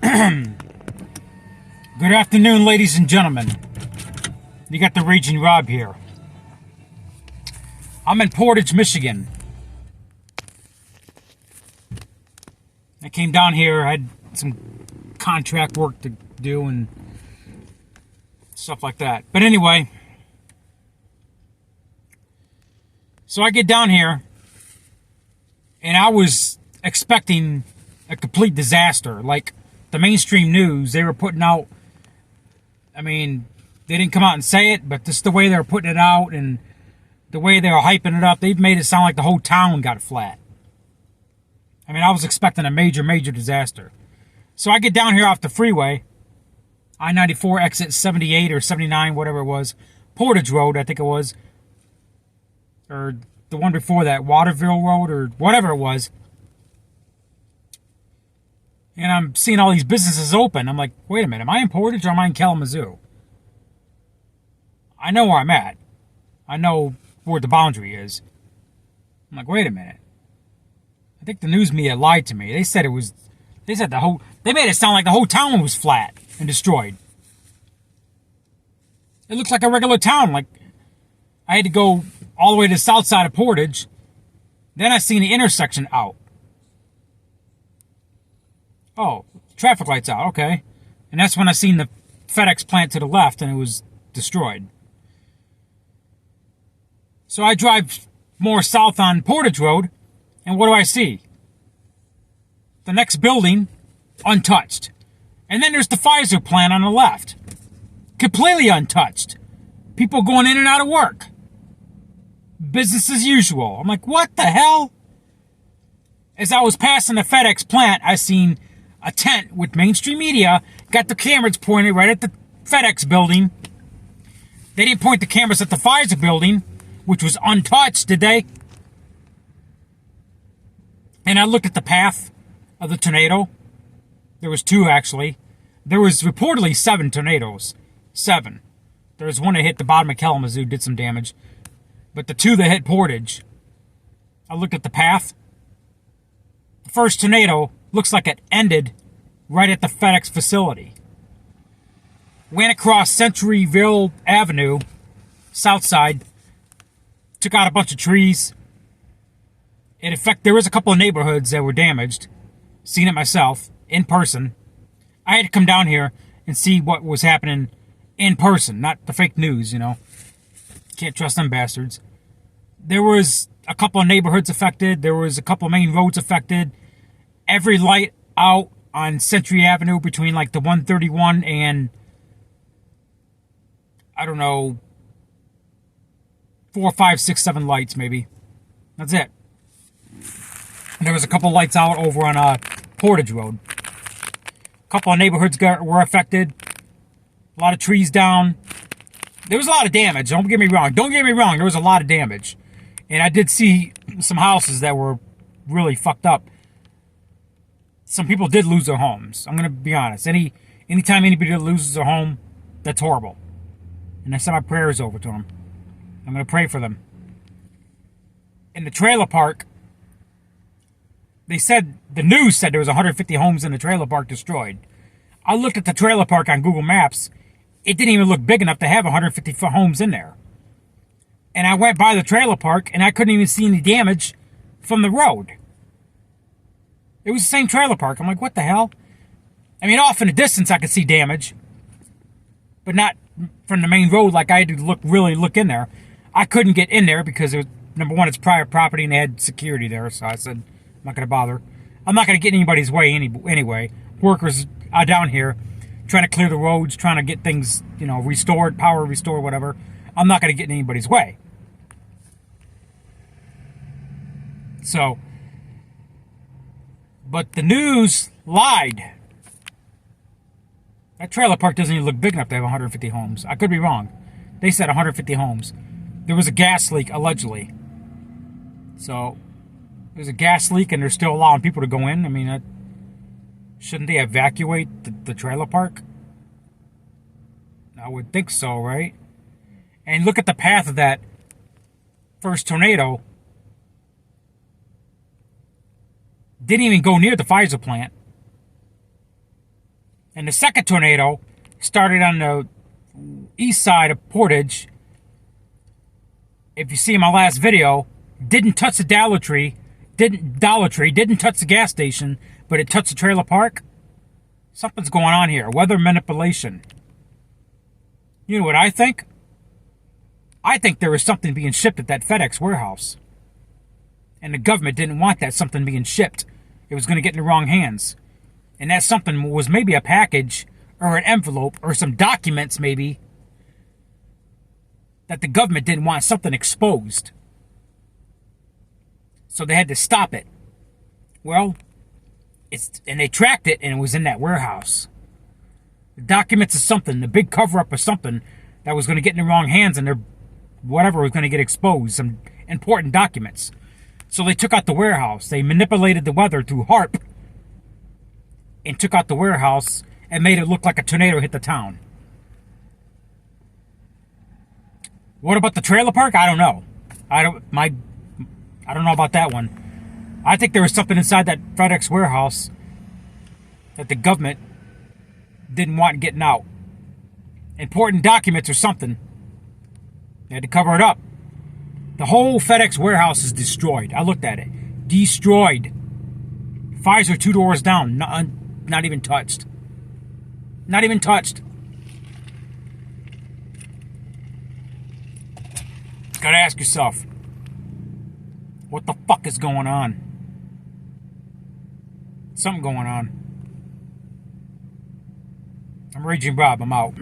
Good afternoon, ladies and gentlemen. You got the Raging Rob here. I'm in Portage, Michigan. I came down here, I had some contract work to do and stuff like that. But anyway, so I get down here, and I was expecting a complete disaster. Like the mainstream news, they were putting out, I mean, they didn't come out and say it, but just the way they were putting it out and the way they were hyping it up, they made it sound like the whole town got flat. I mean, I was expecting a major, major disaster. So I get down here off the freeway, I-94 exit 78 or 79, whatever it was, Portage Road, I think it was, or the one before that, Waterville Road, or whatever it was. And I'm seeing all these businesses open. I'm like, wait a minute, am I in Portage or am I in Kalamazoo? I know where I'm at. I know where the boundary is. I'm like, wait a minute. I think the news media lied to me. They said they made it sound like the whole town was flat and destroyed. It looks like a regular town. Like, I had to go all the way to the south side of Portage. Then I seen the intersection out. Oh, traffic lights out, okay. And that's when I seen the FedEx plant to the left and it was destroyed. So I drive more south on Portage Road, and what do I see? The next building, untouched. And then there's the Pfizer plant on the left. Completely untouched. People going in and out of work. Business as usual. I'm like, what the hell? As I was passing the FedEx plant, I seen a tent with mainstream media, got the cameras pointed right at the FedEx building. They didn't point the cameras at the Pfizer building, which was untouched, did they? And I looked at the path of the tornado. There was two, actually. There was reportedly 7 tornadoes. 7. There was one that hit the bottom of Kalamazoo, did some damage. But the 2 that hit Portage, I looked at the path. The first tornado looks like it ended right at the FedEx facility. Went across Centuryville Avenue, south side, took out a bunch of trees. In effect, there was a couple of neighborhoods that were damaged. Seen it myself, in person. I had to come down here and see what was happening in person, not the fake news, you know. Can't trust them bastards. There was a couple of neighborhoods affected. There was a couple of main roads affected. Every light out on Century Avenue between like the 131 and, I don't know, 4, 5, 6, 7 lights maybe. That's it. And there was a couple lights out over on Portage Road. A couple of neighborhoods were affected. A lot of trees down. There was a lot of damage. Don't get me wrong. There was a lot of damage. And I did see some houses that were really fucked up. Some people did lose their homes. I'm going to be honest. Anytime anybody loses their home, that's horrible. And I send my prayers over to them. I'm going to pray for them. In the trailer park, the news said there was 150 homes in the trailer park destroyed. I looked at the trailer park on Google Maps. It didn't even look big enough to have 150 homes in there. And I went by the trailer park, and I couldn't even see any damage from the road. It was the same trailer park. I'm like, what the hell? I mean, off in the distance, I could see damage. But not from the main road like I had to really look in there. I couldn't get in there because, it was, number one, it's private property, and they had security there. So I said, I'm not going to bother. I'm not going to get in anybody's way anyway. Workers are down here trying to clear the roads, trying to get things, restored, power restored, whatever. I'm not going to get in anybody's way. So, but the news lied. That trailer park doesn't even look big enough to have 150 homes. I could be wrong. They said 150 homes. There was a gas leak, allegedly. So, there's a gas leak and they're still allowing people to go in. I mean, shouldn't they evacuate the trailer park? I would think so, right? And look at the path of that first tornado. Didn't even go near the Pfizer plant. And the second tornado started on the east side of Portage. If you see my last video, didn't touch the Dollar Tree, didn't touch the gas station, but it touched the trailer park. Something's going on here. Weather manipulation. You know what I think? I think there was something being shipped at that FedEx warehouse. And the government didn't want that something being shipped. It was going to get in the wrong hands. And that something was maybe a package or an envelope or some documents maybe that the government didn't want something exposed. So they had to stop it. Well, and they tracked it and it was in that warehouse. The documents of something, the big cover-up of something that was going to get in the wrong hands and their whatever was going to get exposed, some important documents. So they took out the warehouse. They manipulated the weather through HAARP and took out the warehouse and made it look like a tornado hit the town. What about the trailer park? I don't know. I don't know about that one. I think there was something inside that FedEx warehouse that the government didn't want getting out. Important documents or something. They had to cover it up. The whole FedEx warehouse is destroyed. I looked at it. Destroyed. Fires are 2 doors down. Not even touched. Not even touched. Gotta ask yourself, what the fuck is going on? Something going on. I'm Raging Bob. I'm out.